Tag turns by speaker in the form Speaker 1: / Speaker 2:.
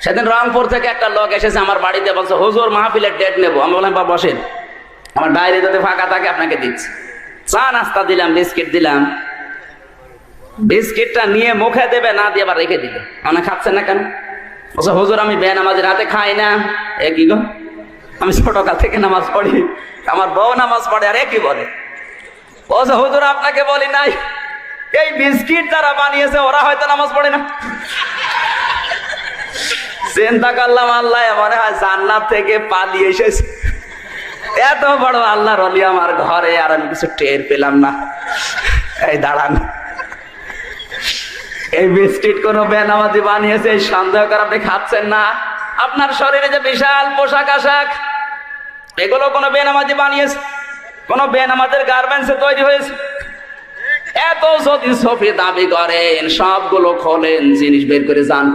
Speaker 1: সেদিন রংপুর থেকে একটা লোক এসেছে আমার বাড়িতে, বলছে হুজুর মাহফিলের ডেট নেবো। আমি বললাম বা বসেন, আমার ডায়েরি যদি ফাঁকা থাকে আপনাকে দিচ্ছি। চা নাস্তা দিলাম, বিস্কিট দিলাম। বিস্কিটটা নিয়ে মুখে দেবে, না দিয়ে আবার রেখে দিবে। মানে খাচ্ছেন না কেন? বলছে হুজুর আমি বেনামাজির রাতে খাই না। এ কি গো, আমি ছোটকাল থেকে নামাজ পড়ি, আমার বউ নামাজ পড়ে, আর এ কি বলে? বলছে হুজুর আপনাকে বলি নাই, এই বিস্কিট যারা বানিয়েছে ওরা হয়তো নামাজ পড়ে না। চিন্তা করলাম আল্লাহ মনে হয় জান্নাত থেকে পালিয়ে এসেছে। এত বড় আল্লাহর ওলি আমার ঘরে, আর আমি কিছু টের পেলাম না। এই দাঁড়ান, এই বিস্কিট কোন বেনামাজি বানিয়েছে এই সন্দেহ করে আপনি খাচ্ছেন না? আপনার শরীরে যে বিশাল পোশাক আশাক, এগুলো কোনো বেনামাজি বানিয়েছে? কোন বেনামাজের গার্মেন্টসে তৈরি হয়েছে? এত যদি সফি দাবি করেন, সবগুলো খোলেন, জিনিস বের করে যান।